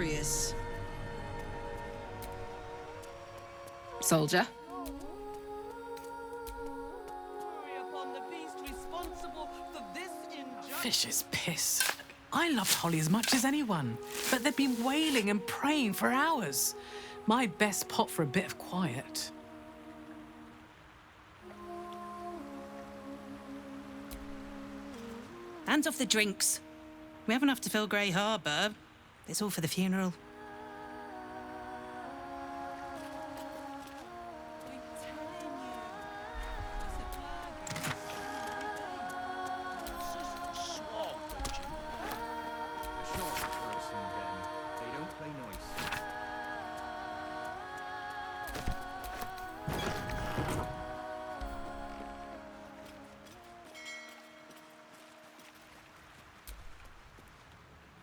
curious. Soldier? Fish is piss. I loved Holly as much as anyone, but they've been wailing and praying for hours. My best pot for a bit of quiet. Hands off the drinks. We have enough to fill Grey Harbour. It's all for the funeral.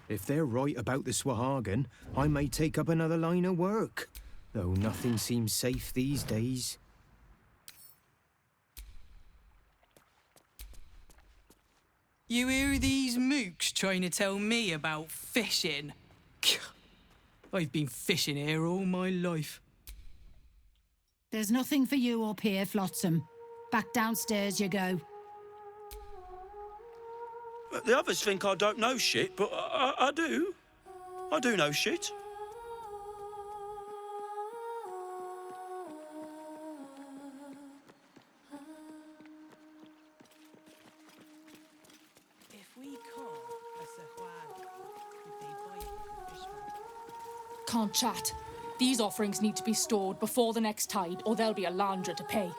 If they're right about the Swahagan, I may take up another line of work. Though nothing seems safe these days. You hear these mooks trying to tell me about fishing? I've been fishing here all my life. There's nothing for you up here, Flotsam. Back downstairs you go. The others think I don't know shit, but I do. I do know shit. If we call a Sahwag, would they buy it for fishman? Can't chat. These offerings need to be stored before the next tide, or there'll be a landra to pay.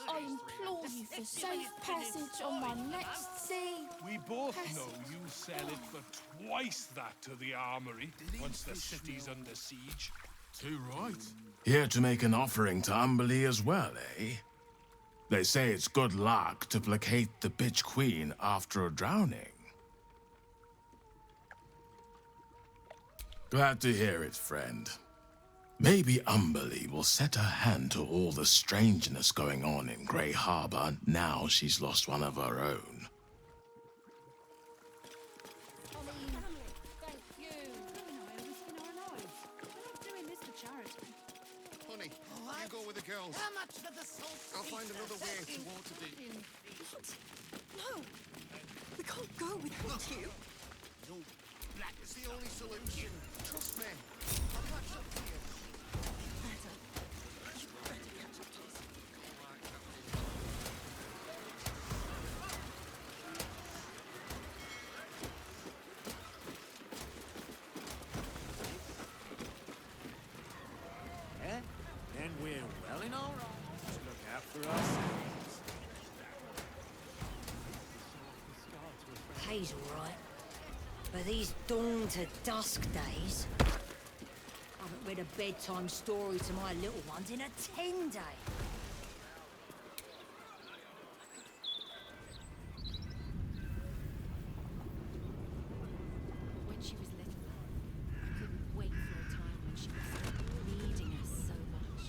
I implore you for safe passage on my next sea. We both know you sell it for twice that to the armory once the city's under siege. Too right. Here to make an offering to Umberley as well, eh? They say it's good luck to placate the bitch queen after a drowning. Glad to hear it, friend. Maybe Umberley will set her hand to all the strangeness going on in Grey Harbour now she's lost one of her own. Thank you. Honey, you go with the girls. How much for the salt? I'll find another way to Waterdeep. No, we can't go without you. No, it's the only solution. Trust me. I'll catch up to you. Then we're well in our rights to look after ourselves. Pay's all right, but these dawn to dusk days, I haven't read a bedtime story to my little ones in a 10-day. When she was little, I couldn't wait for a time when she was needing us so much.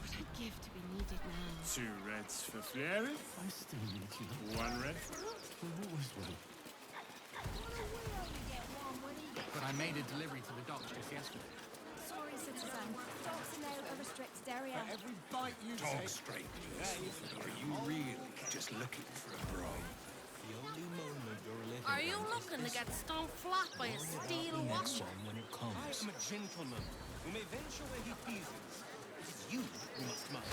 What I'd give to be needed now. 2 reds for Flair. I still need you. 1 red for us. We'll always wait. But I made a delivery to the docks just yesterday. Sorry, citizen. Dogs are now a restricted area. For every bite you Dog take... straight. Are you really just looking for a bribe? The only moment you're living... Are you looking to get stoned flat by a steel washer? when it comes. I am a gentleman who may venture where he pleases. It is you who must mind.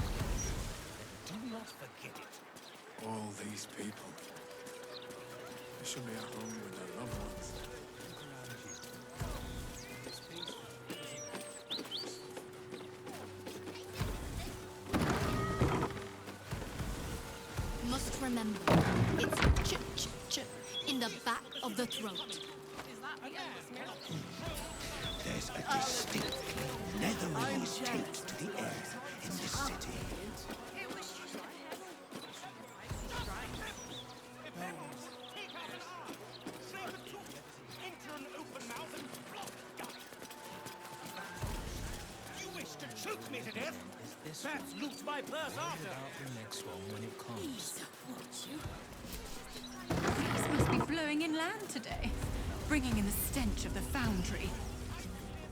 Do not forget it. All these people. They should be at home with their loved ones. Must remember, it's ch-ch-ch in the back of the throat. There's a distinctly leathery taste to the air. freeze me to death. Perhaps loot my purse after. The next one when it comes. Breeze must be blowing inland today, bringing in the stench of the foundry.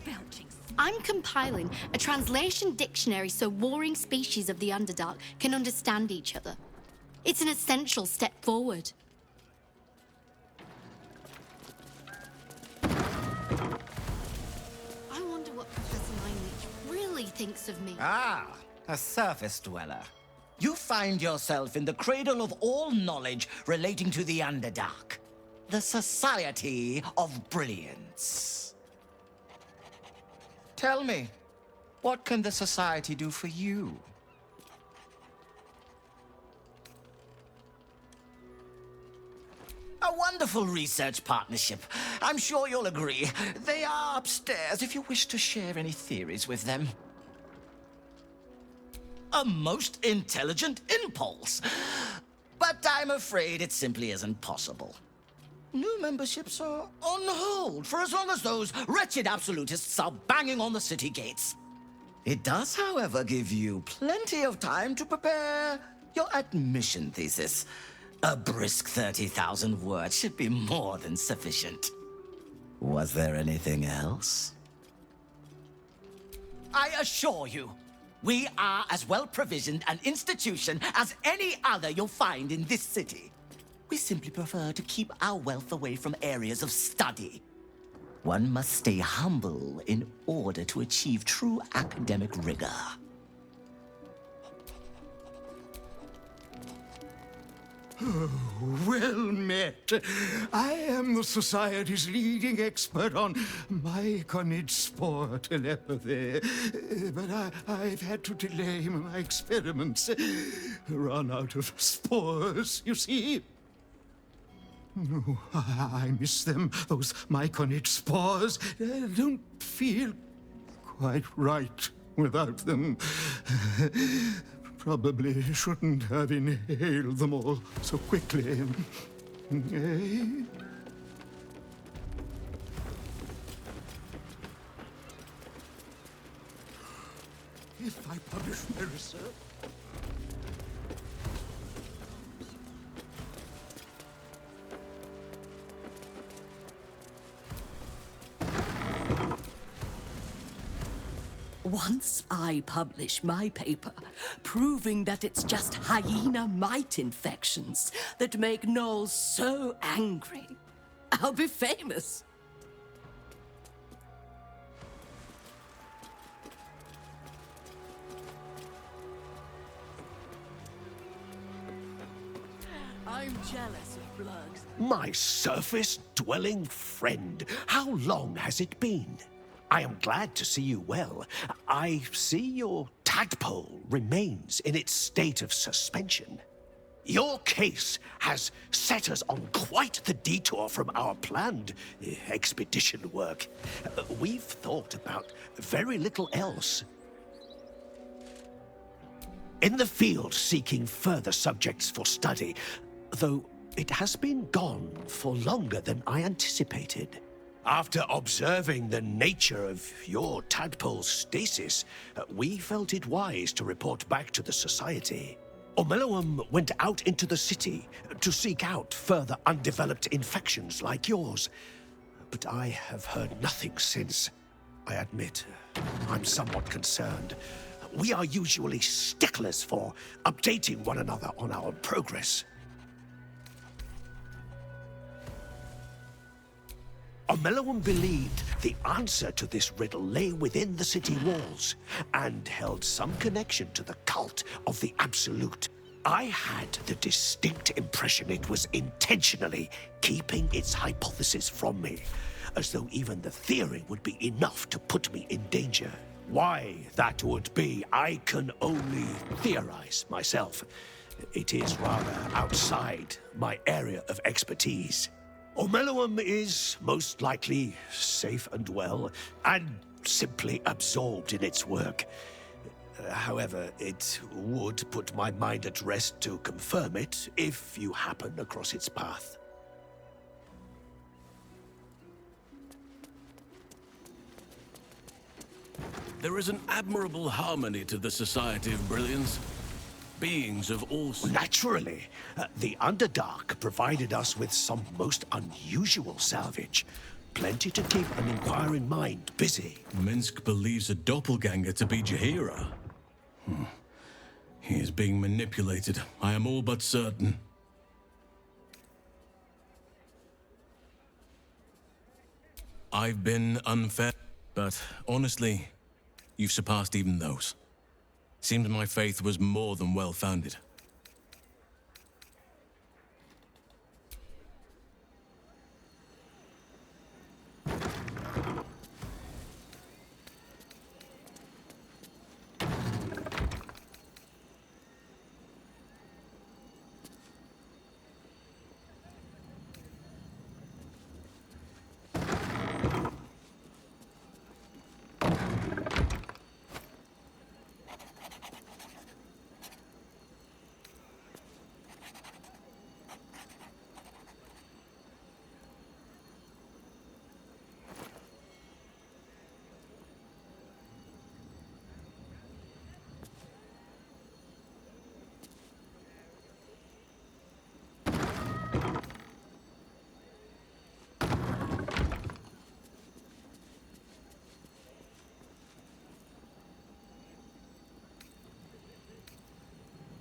Belching. I'm compiling a translation dictionary so warring species of the Underdark can understand each other. It's an essential step forward. I wonder what Professor Meinlich really thinks of me. Ah, a surface dweller. You find yourself in the cradle of all knowledge relating to the Underdark. The Society of Brilliance. Tell me, what can the Society do for you? A wonderful research partnership. I'm sure you'll agree. They are upstairs if you wish to share any theories with them. A most intelligent impulse. But I'm afraid it simply isn't possible. New memberships are on hold for as long as those wretched absolutists are banging on the city gates. It does, however, give you plenty of time to prepare your admission thesis. A brisk 30,000 words should be more than sufficient. Was there anything else? I assure you, we are as well provisioned an institution as any other you'll find in this city. We simply prefer to keep our wealth away from areas of study. One must stay humble in order to achieve true academic rigor. Oh, well met. I am the Society's leading expert on myconid spore telepathy. But I've had to delay my experiments. Run out of spores, you see. No, I miss them, those myconid spores. I don't feel quite right without them. Probably shouldn't have inhaled them all so quickly. If I publish my research... Once I publish my paper, proving that it's just hyena mite infections that make gnolls so angry, I'll be famous. I'm jealous of Blugs. My surface-dwelling friend, how long has it been? I am glad to see you well. I see your tadpole remains in its state of suspension. Your case has set us on quite the detour from our planned expedition work. We've thought about very little else. In the field seeking further subjects for study, though it has been gone for longer than I anticipated. After observing the nature of your tadpole's stasis, we felt it wise to report back to the Society. Omeloum went out into the city to seek out further undeveloped infections like yours. But I have heard nothing since. I admit, I'm somewhat concerned. We are usually sticklers for updating one another on our progress. Omeloum believed the answer to this riddle lay within the city walls, and held some connection to the cult of the Absolute. I had the distinct impression it was intentionally keeping its hypothesis from me, as though even the theory would be enough to put me in danger. Why that would be, I can only theorize myself. It is rather outside my area of expertise. Omeloum is most likely safe and well, and simply absorbed in its work. However, it would put my mind at rest to confirm it if you happen across its path. There is an admirable harmony to the Society of Brilliance. Beings of all sorts. Naturally. The Underdark provided us with some most unusual salvage. Plenty to keep an inquiring mind busy. Minsk believes a doppelganger to be Jahira. He is being manipulated. I am all but certain. I've been unfair, but honestly, you've surpassed even those. Seems my faith was more than well-founded.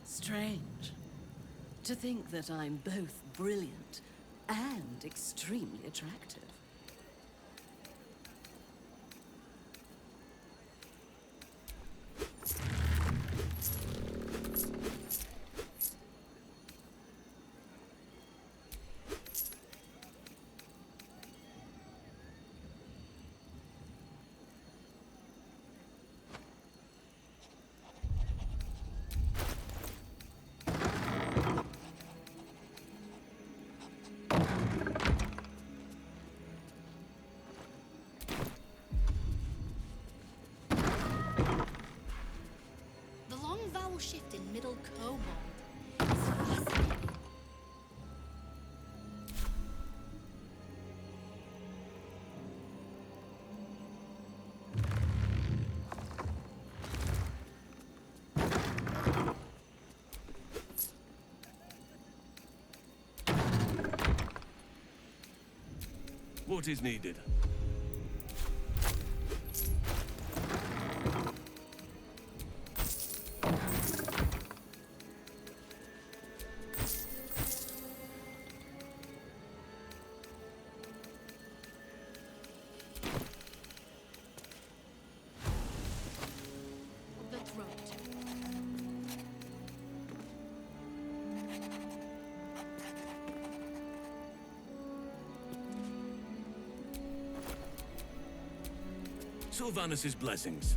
Strange. To think that I'm both brilliant and extremely attractive. Shift in Middle Kobold is fascinating. What is needed? Sylvanus' blessings.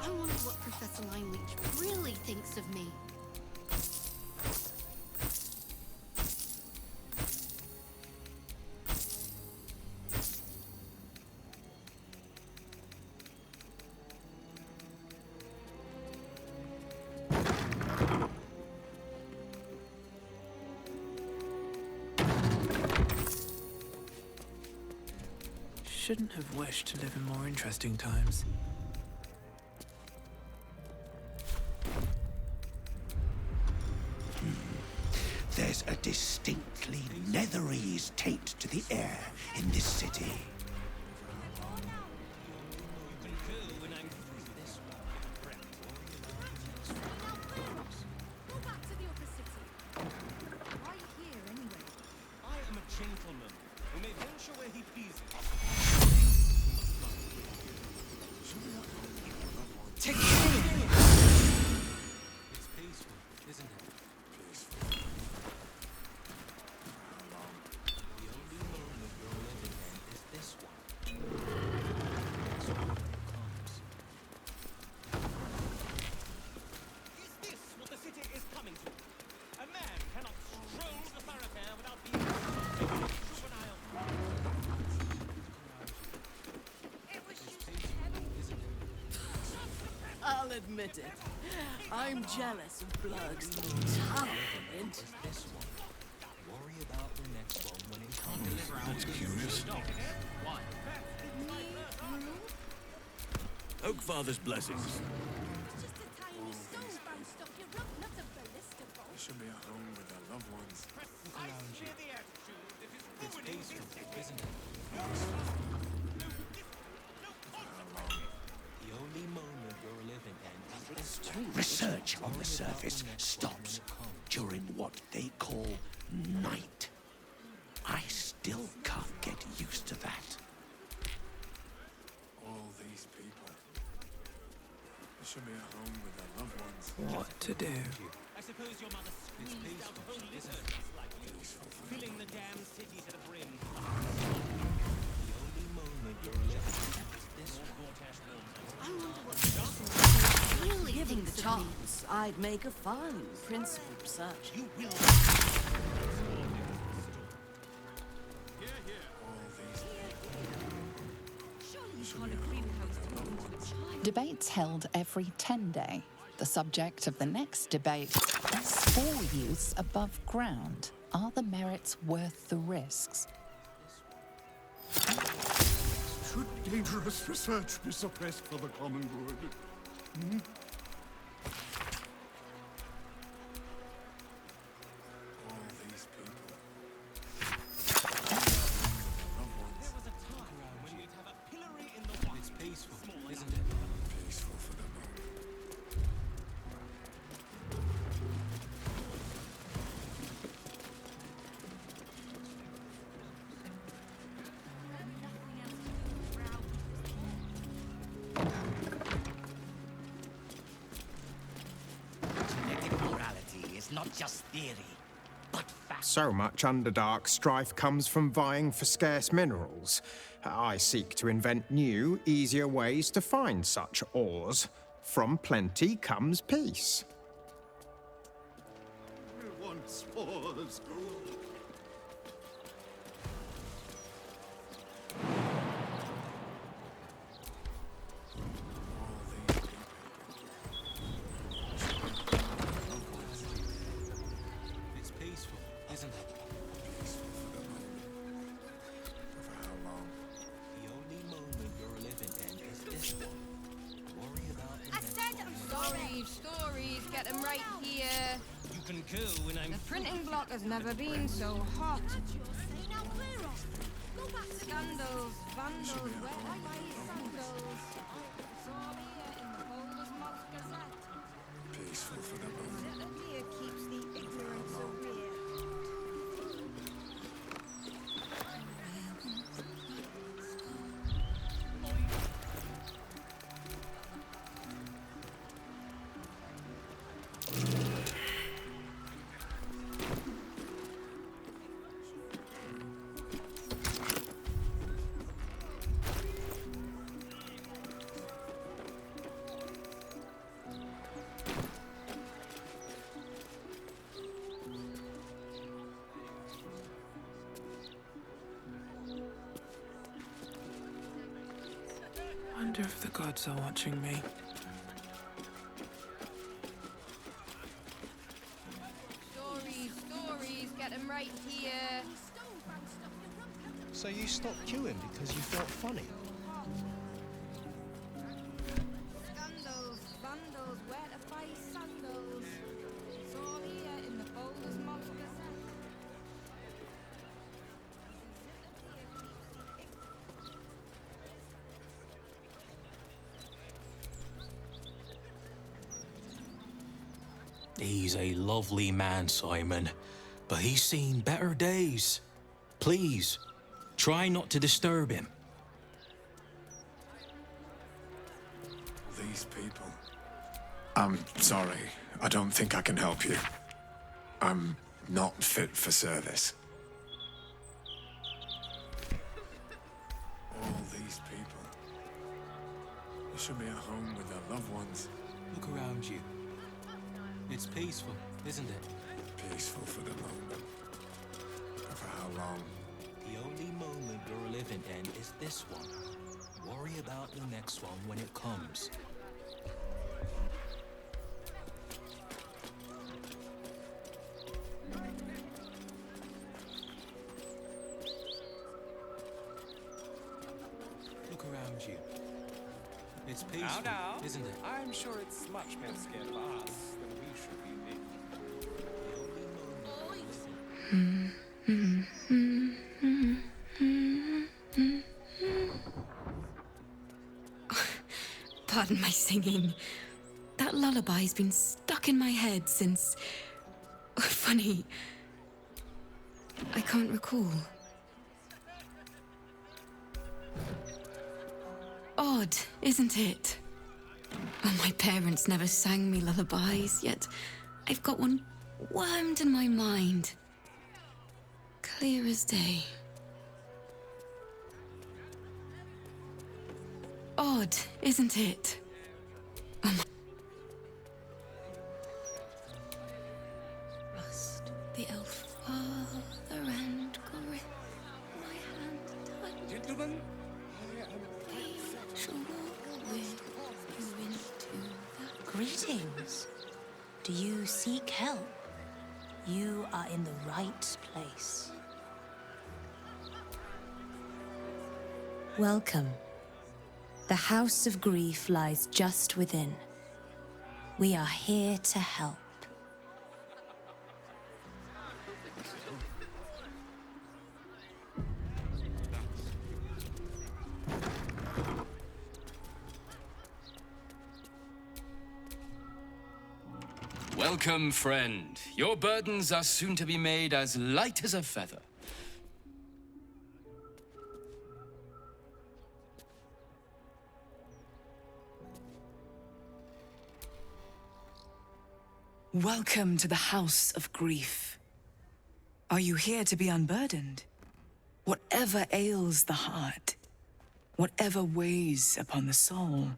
I wonder what Professor Lineleach really thinks of me. Shouldn't have wished to live in more interesting times. There's a distinctly Netherese taint to the air in this city. I am where he pleases. Take it! It's peaceful, isn't it? Peaceful. The only moment you're living in is this one. Next one comes. Is this what the city is coming to? A man cannot stroll the thoroughfare without being juvenile. I'll admit it. I'm jealous of Blurg's temperament. This one. Worry about the next one when it comes. That's curious. Oakfather's blessings. Should be at home with their loved ones. It's peaceful, isn't it? The only moment you're living in is this one. Research on the surface stops during what they call night. I still can't get used to that. All these people. They should be at home with their loved ones. What to do? I suppose your mother squeezed out whole litter just like you, filling the damn city to the brim. The only moment you're living is this one. I wonder what really given the chance, I'd make a fine principal research. You will. Debates held every 10 day. The subject of the next debate, spore use above ground. Are the merits worth the risks? Should dangerous research be suppressed for the common good? Hmm? All these people. There was a time when we'd have a pillory in the one. It's peaceful, isn't it? Peaceful for the moment. Genetic morality is not just theory, but fact. So much Underdark strife comes from vying for scarce minerals. I seek to invent new, easier ways to find such ores. From plenty comes peace. We want spores. It's peaceful, isn't it? Peaceful for the moment. But for how long? The only moment you're living in is this one. Worry about the I next said one. I'm sorry. Stories, get them right here. You can go when I'm. The printing block has never been so hot. Scandals, vandals, where are my sandals? Saw here in the Boulder's Mouth Gazette. Peaceful for the moment. That here keeps the ignorance away. Wonder if the gods are watching me. Stories, get them right here. So you stopped queuing because you felt funny? Scandals, vandals, where to buy sandals? Saw here in the Boulder's Mouth Gazette. He's a lovely man, Simon, but he's seen better days. Please, Try not to disturb him. These people. I'm sorry. I don't think I can help you. I'm not fit for service. All these people. They should be at home with their loved ones. Look around you. It's peaceful, isn't it? Peaceful for the moment. But for how long? The only moment you're living in is this one. Worry about the next one when it comes. Look around you. It's peaceful, Now, isn't it? I'm sure it's much more scared of us than we should be. Pardon my singing. That lullaby's been stuck in my head since... Funny. I can't recall. Odd, isn't it? Oh, my parents never sang me lullabies, yet I've got one wormed in my mind. Clear as day. Odd, isn't it? Oh my... Rust, the elf father, and grip my hand tight. Gentlemen, Shall walk with you into the... Greetings. Do you seek help? You are in the right place. Welcome. The House of Grief lies just within. We are here to help. Welcome, friend. Your burdens are soon to be made as light as a feather. Welcome to the House of Grief. Are you here to be unburdened? Whatever ails the heart, whatever weighs upon the soul,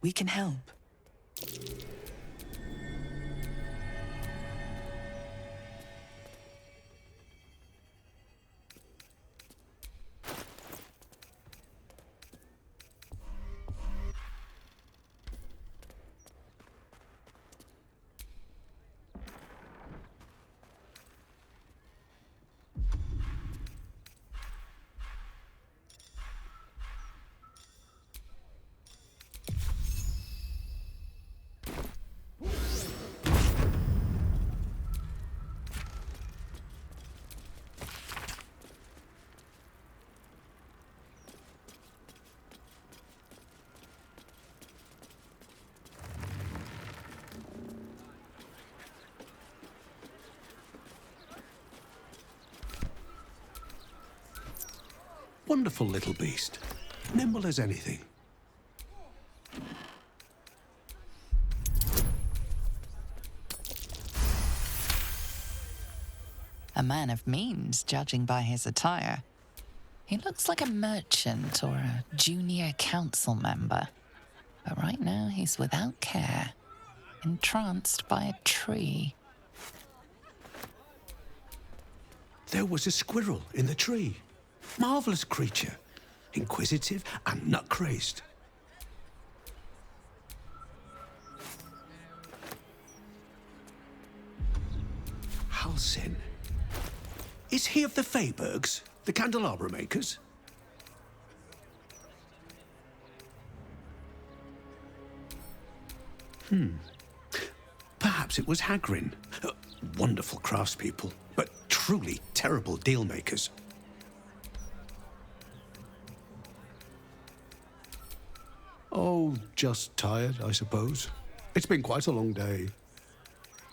we can help. Wonderful little beast. Nimble as anything. A man of means, judging by his attire. He looks like a merchant or a junior council member. But right now he's without care, entranced by a tree. There was a squirrel in the tree. Marvelous creature. Inquisitive and nut-crazed. Halsin. Is he of the Feybergs, the candelabra makers? Perhaps it was Hagrin. Wonderful craftspeople, but truly terrible deal-makers. Oh, just tired, I suppose. It's been quite a long day.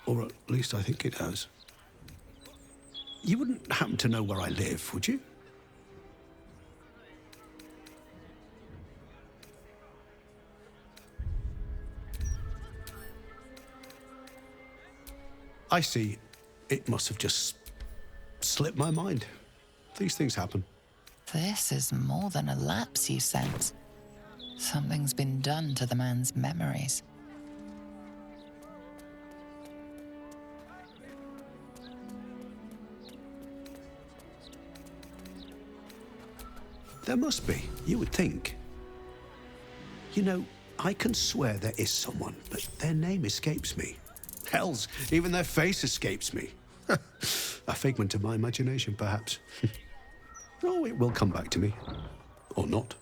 Or at least I think it has. You wouldn't happen to know where I live, would you? I see. It must have just slipped my mind. These things happen. This is more than a lapse, you sense. Something's been done to the man's memories. There must be, you would think. You know, I can swear there is someone, but their name escapes me. Hells, even their face escapes me. A figment of my imagination, perhaps. Oh, it will come back to me. Or not.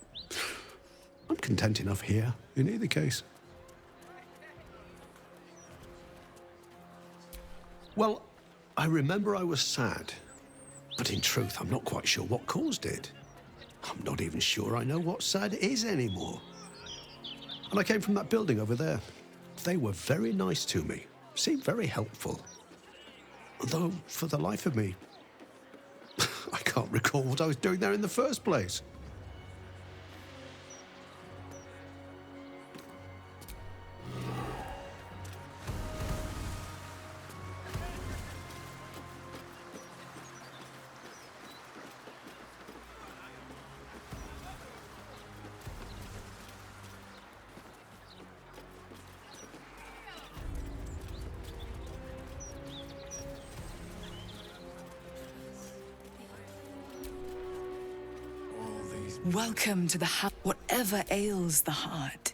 I'm content enough here, in either case. Well, I remember I was sad. But in truth, I'm not quite sure what caused it. I'm not even sure I know what sad is anymore. And I came from that building over there. They were very nice to me. Seemed very helpful. Though, for the life of me, I can't recall what I was doing there in the first place. Welcome to the house. Whatever ails the heart,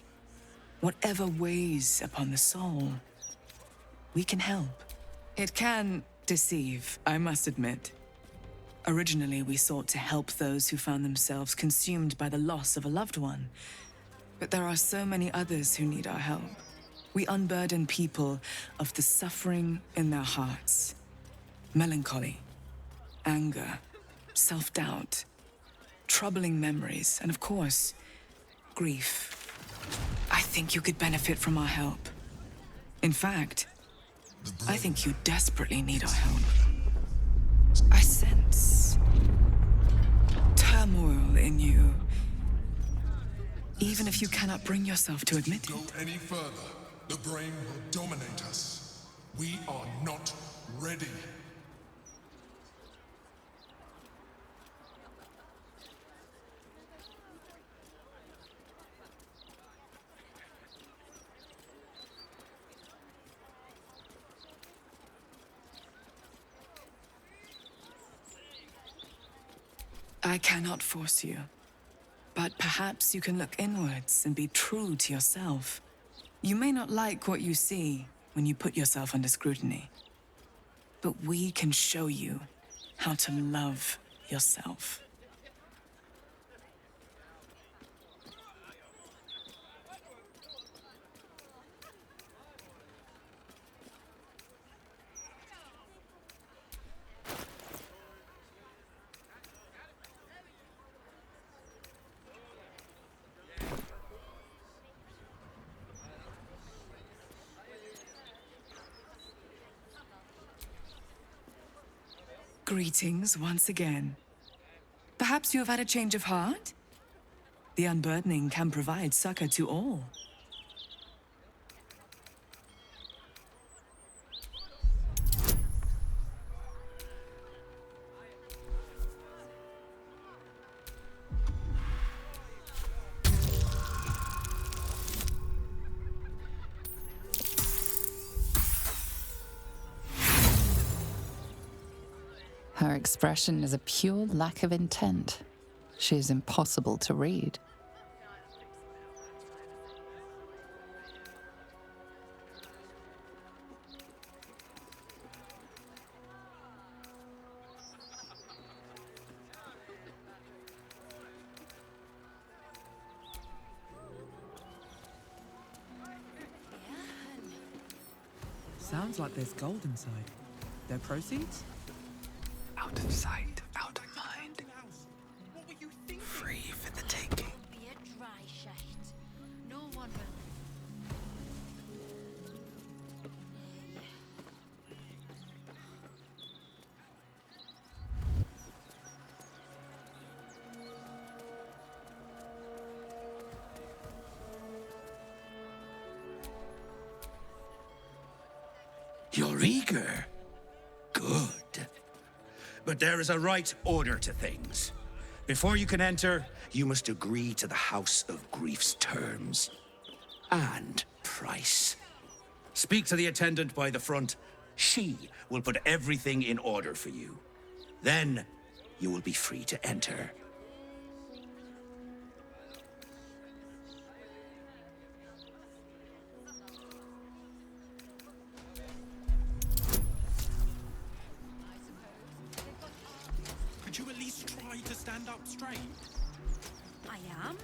whatever weighs upon the soul, we can help. It can deceive, I must admit. Originally, we sought to help those who found themselves consumed by the loss of a loved one. But there are so many others who need our help. We unburden people of the suffering in their hearts. Melancholy, anger, self-doubt, troubling memories, and of course, grief. I think you could benefit from our help. In fact, I think you desperately need our help. I sense turmoil in you, even if you cannot bring yourself to admit it. Go any further, the brain will dominate us. We are not ready. I cannot force you, but perhaps you can look inwards and be true to yourself. You may not like what you see when you put yourself under scrutiny, but we can show you how to love yourself. Greetings once again. Perhaps you have had a change of heart? The unburdening can provide succor to all. Her expression is a pure lack of intent. She is impossible to read. Sounds like there's gold inside. Their proceeds? Out of sight, out of mind. Free for the taking. Be a dry shite. No one will. You're eager. Good. But there is a right order to things. Before you can enter, you must agree to the House of Grief's terms. And price. Speak to the attendant by the front. She will put everything in order for you. Then, you will be free to enter. Could you at least try to stand up straight? I am.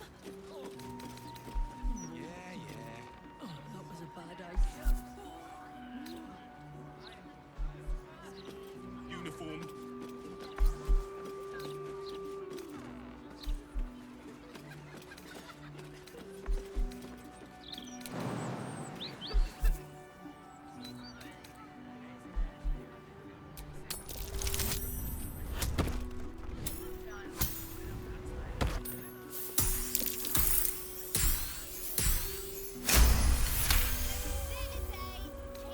Yeah, yeah. Oh, that was a bad idea. Uniformed.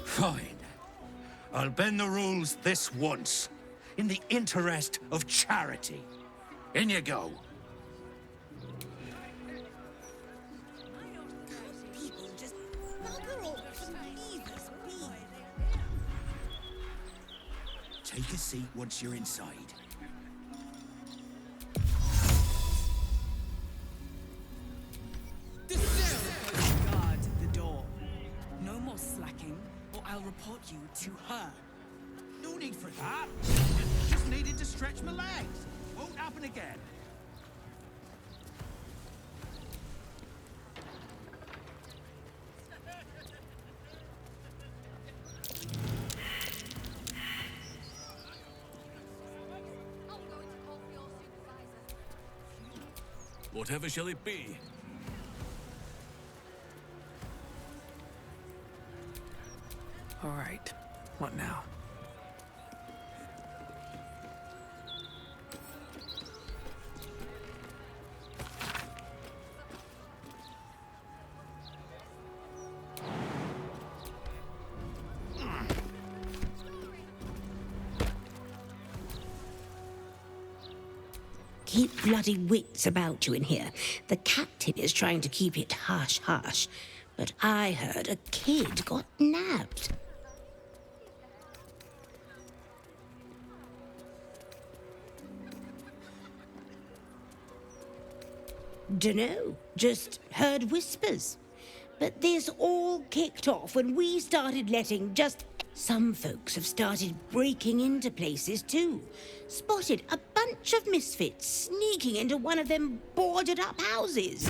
Fine. I'll bend the rules this once, in the interest of charity. In you go. People just bugger off and leave us be. Take a seat once you're inside. Guard the door. No more slacking, or I'll report you to her. No need for that. Just needed to stretch my legs. Won't happen again. Whatever shall it be? All right. What now? Keep bloody wits about you in here. The captain is trying to keep it hush-hush. But I heard a kid got nabbed. Dunno, just heard whispers. But this all kicked off when we started letting just... Some folks have started breaking into places too. Spotted a bunch of misfits sneaking into one of them boarded up houses.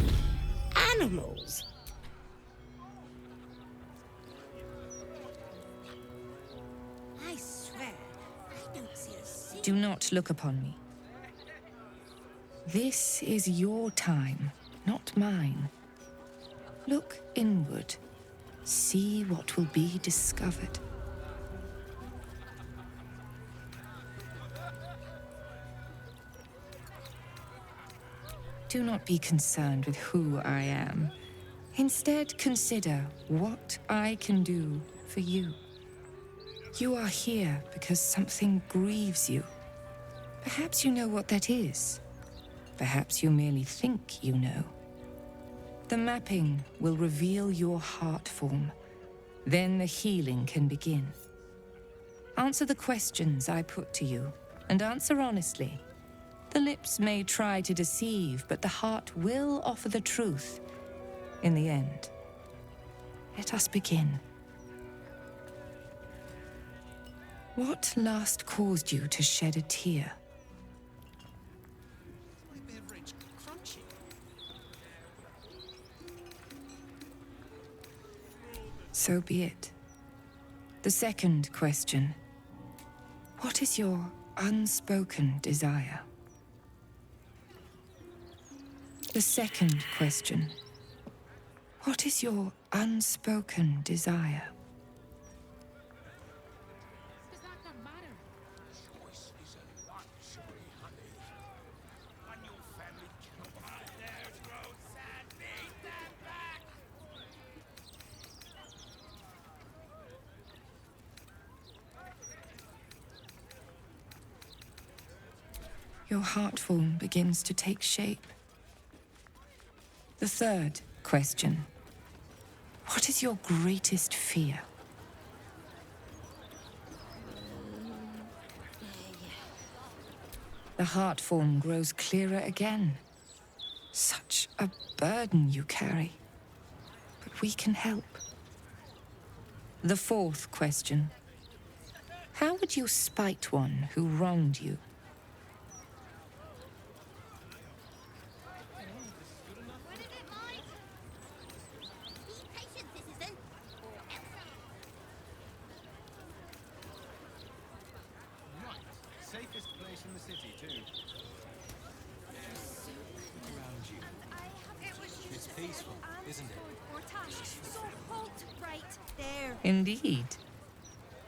Animals. I swear, I don't see a single... Do not look upon me. This is your time, not mine. Look inward. See what will be discovered. Do not be concerned with who I am. Instead, consider what I can do for you. You are here because something grieves you. Perhaps you know what that is. Perhaps you merely think you know. The mapping will reveal your heart form. Then the healing can begin. Answer the questions I put to you, and answer honestly. The lips may try to deceive, but the heart will offer the truth in the end. Let us begin. What last caused you to shed a tear? My beverage crunchy. So be it. The second question. What is your unspoken desire? The second question. What is your unspoken desire? your heart form begins to take shape. The third question. What is your greatest fear? The heart form grows clearer again. Such a burden you carry. But we can help. The fourth question. How would you spite one who wronged you? Safest place in the city, too. Around you. It's peaceful, isn't it? So halt right there. Indeed.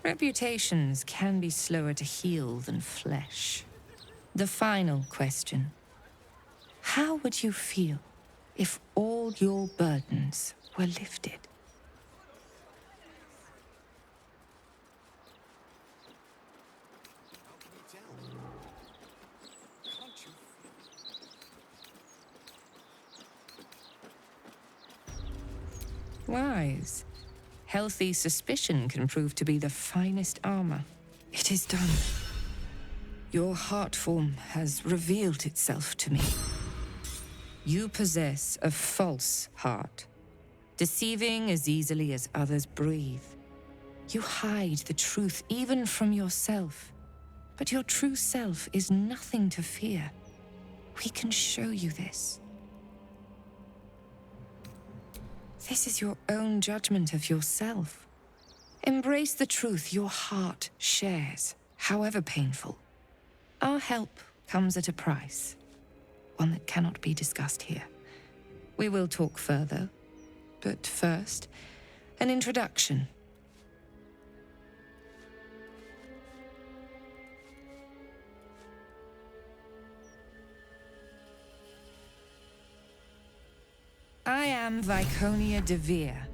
Reputations can be slower to heal than flesh. The final question. How would you feel if all your burdens were lifted? Wise. Healthy suspicion can prove to be the finest armor. It is done. Your heart form has revealed itself to me. You possess a false heart, deceiving as easily as others breathe. You hide the truth even from yourself, but your true self is nothing to fear. We can show you this. This is your own judgment of yourself. Embrace the truth your heart shares, however painful. Our help comes at a price, one that cannot be discussed here. We will talk further, but first, an introduction. I am Viconia de Vere.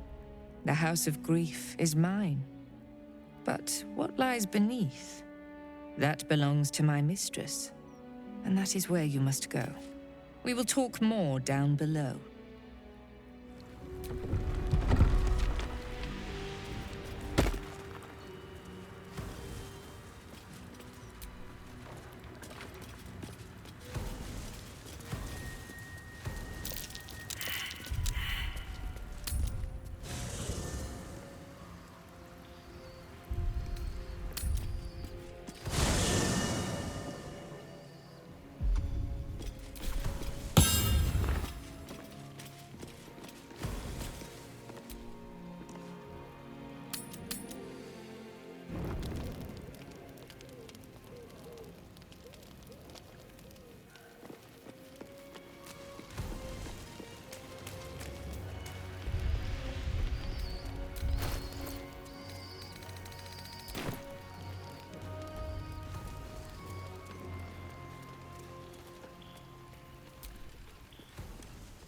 The House of Grief is mine. But what lies beneath? That belongs to my mistress, and that is where you must go. We will talk more down below.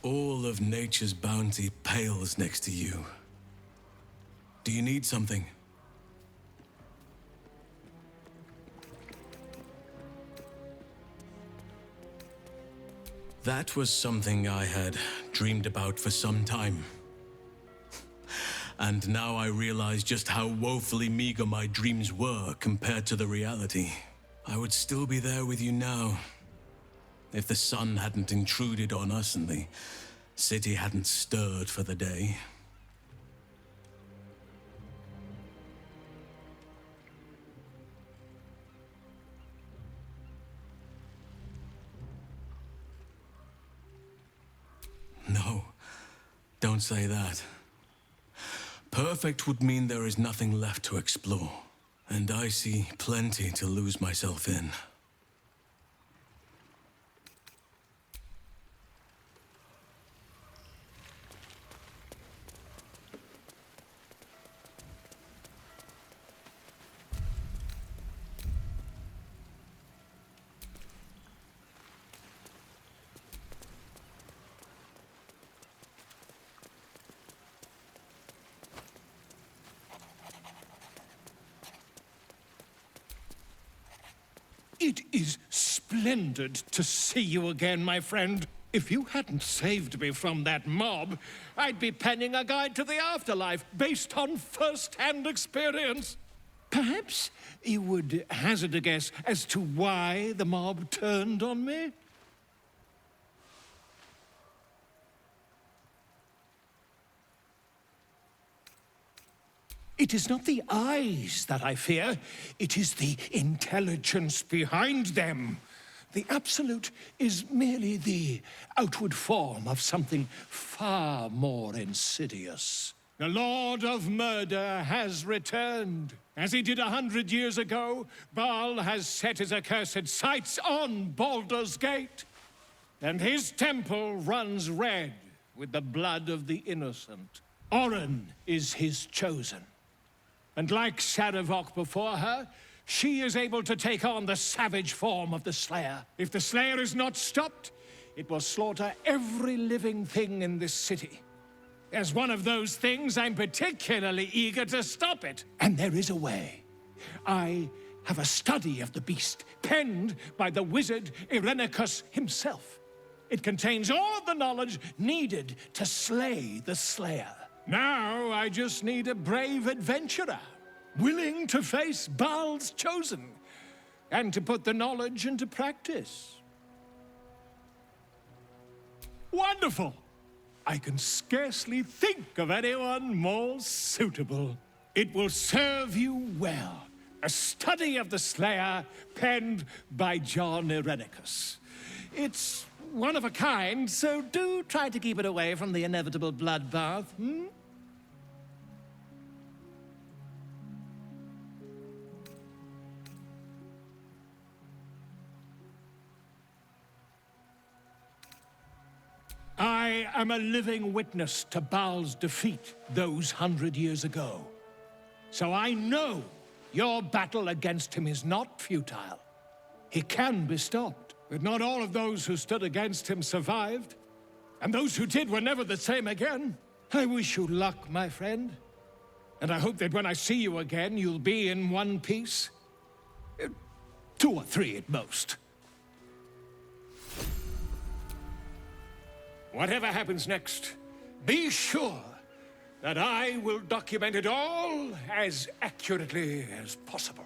All of nature's bounty pales next to you. Do you need something? That was something I had dreamed about for some time. And now I realize just how woefully meager my dreams were compared to the reality. I would still be there with you now, if the sun hadn't intruded on us and the city hadn't stirred for the day. No, don't say that. Perfect would mean there is nothing left to explore, and I see plenty to lose myself in. It is splendid. splendid to see you again, my friend. If you hadn't saved me from that mob, I'd be penning a guide to the afterlife based on first-hand experience. Perhaps you would hazard a guess as to why the mob turned on me? It is not the eyes that I fear, it is the intelligence behind them. The Absolute is merely the outward form of something far more insidious. The Lord of Murder has returned. As he did 100 years ago, Baal has set his accursed sights on Baldur's Gate. And his temple runs red with the blood of the innocent. Oren is his chosen. And like Sarevok before her, she is able to take on the savage form of the Slayer. If the Slayer is not stopped, it will slaughter every living thing in this city. As one of those things, I'm particularly eager to stop it. And there is a way. I have a study of the beast, penned by the wizard Irenicus himself. It contains all the knowledge needed to slay the Slayer. Now I just need a brave adventurer, willing to face Baal's chosen, and to put the knowledge into practice. Wonderful! I can scarcely think of anyone more suitable. It will serve you well. A study of the Slayer, penned by John Irenicus. It's one of a kind, so do try to keep it away from the inevitable bloodbath, I am a living witness to Baal's defeat those 100 years ago. So I know your battle against him is not futile. He can be stopped, but not all of those who stood against him survived. And those who did were never the same again. I wish you luck, my friend. And I hope that when I see you again, you'll be in one piece. 2 or 3 at most. Whatever happens next, be sure that I will document it all as accurately as possible.